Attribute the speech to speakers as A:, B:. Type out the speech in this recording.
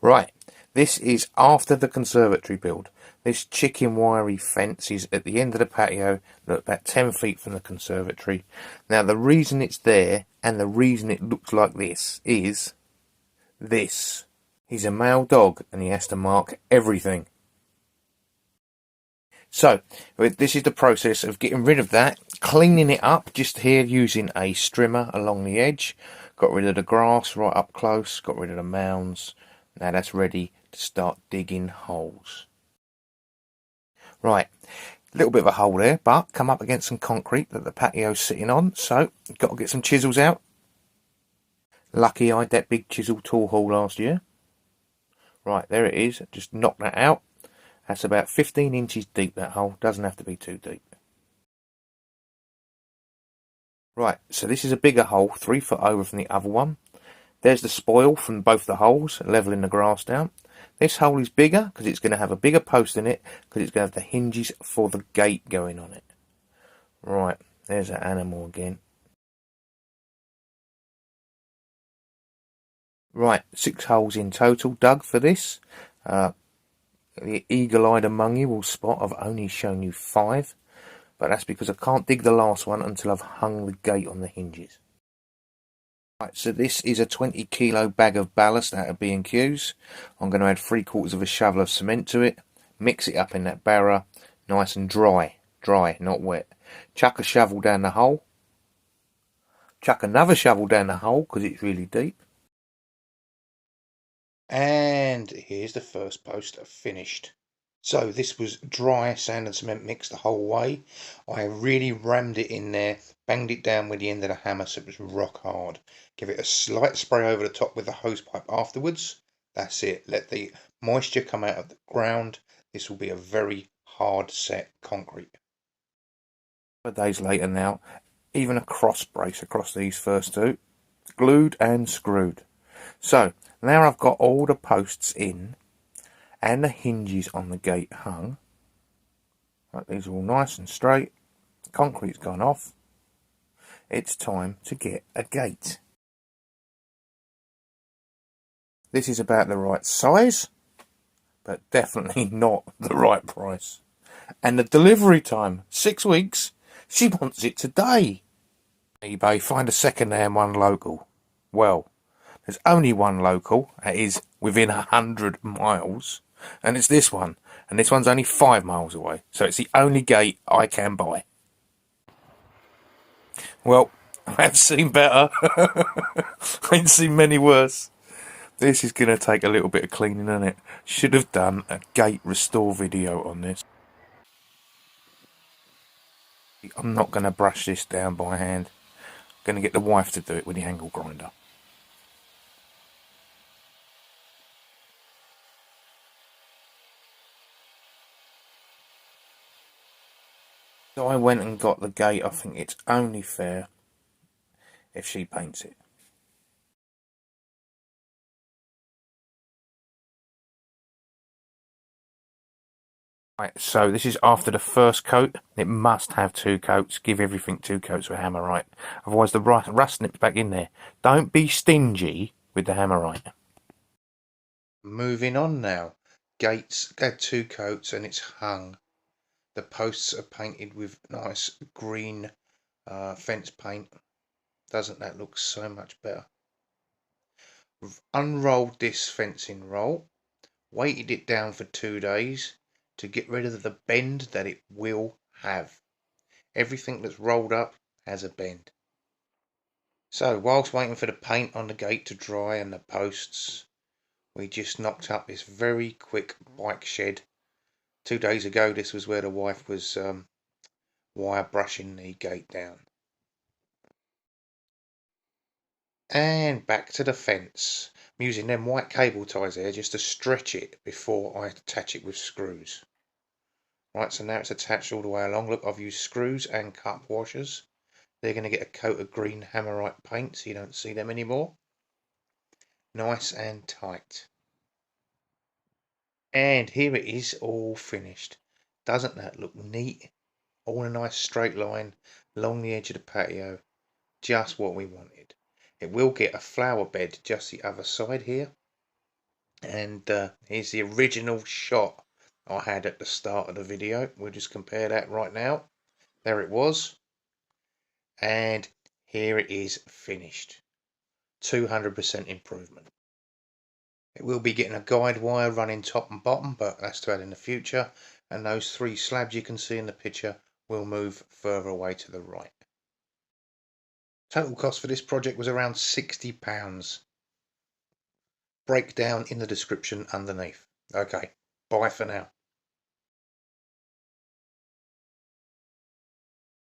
A: Right, this is after the conservatory build. This chicken wiry fence is at the end of the patio, about 10 feet from the conservatory. Now the reason it's there and the reason it looks like this is this. He's a male dog and he has to mark everything. So, this is the process of getting rid of that, cleaning it up just here using a strimmer along the edge. Got rid of the grass right up close, got rid of the mounds. Now that's ready to start digging holes. Right, a little bit of a hole there, but come up against some concrete that the patio's sitting on, so got to get some chisels out. Lucky I had that big chisel tool haul last year. Right, there it is, just knock that out. That's about 15 inches deep, that hole. Doesn't have to be too deep. Right, so this is a bigger hole, 3 foot over from the other one. There's the spoil from both the holes, levelling the grass down. This hole is bigger because it's going to have a bigger post in it, because it's going to have the hinges for the gate going on it. Right, there's that animal again. Right, 6 holes in total dug for this. The eagle-eyed among you will spot I've only shown you 5, but that's because I can't dig the last one until I've hung the gate on the hinges. Right, so this is a 20 kilo bag of ballast out of B&Q's. I'm going to add 3/4 of a shovel of cement to it, mix it up in that barra, nice and dry, not wet. Chuck a shovel down the hole, chuck another shovel down the hole because it's really deep. And here's the first post finished. So this was dry sand and cement mixed the whole way. I really rammed it in there, banged it down with the end of the hammer so it was rock hard. Give it a slight spray over the top with the hose pipe afterwards. That's it. Let the moisture come out of the ground. This will be a very hard set concrete. A couple of days later now, even a cross brace across these first two, glued and screwed. So now I've got all the posts in and the hinges on the gate hung. Right, these are all nice and straight. Concrete's gone off. It's time to get a gate. This is about the right size, but definitely not the right price. And the delivery time, 6 weeks. She wants it today. eBay, find a second-hand one local. Well, there's only one local. It is within 100 miles. And it's this one. And this one's only 5 miles away. So it's the only gate I can buy. Well, I've seen better. I ain't seen many worse. This is going to take a little bit of cleaning, isn't it? Should have done a gate restore video on this. I'm not going to brush this down by hand. I'm going to get the wife to do it with the angle grinder. So I went and got the gate. I think it's only fair if she paints it. Right, so this is after the first coat. It must have 2 coats. Give everything 2 coats with Hammerite. Otherwise the rust nips back in there. Don't be stingy with the Hammerite. Moving on now. Gates had 2 coats and it's hung. The posts are painted with nice green fence paint. Doesn't that look so much better? We've unrolled this fencing roll, weighted it down for 2 days to get rid of the bend that it will have. Everything that's rolled up has a bend. So whilst waiting for the paint on the gate to dry and the posts, we just knocked up this very quick bike shed. 2 days ago this was where the wife was wire brushing the gate down. And back to the fence. I'm using them white cable ties there just to stretch it before I attach it with screws. Right, so now it's attached all the way along. Look, I've used screws and cup washers. They're going to get a coat of green Hammerite paint so you don't see them anymore. Nice and tight. And here it is all finished. Doesn't that look neat? All in a nice straight line along the edge of the patio. Just what we wanted. It will get a flower bed just the other side here. And here's the original shot I had at the start of the video. We'll just compare that right now. There it was. And here it is finished. 200% improvement. It will be getting a guide wire running top and bottom, but that's to add in the future. And those 3 slabs you can see in the picture will move further away to the right. Total cost for this project was around £60. Breakdown in the description underneath. Okay, bye for now.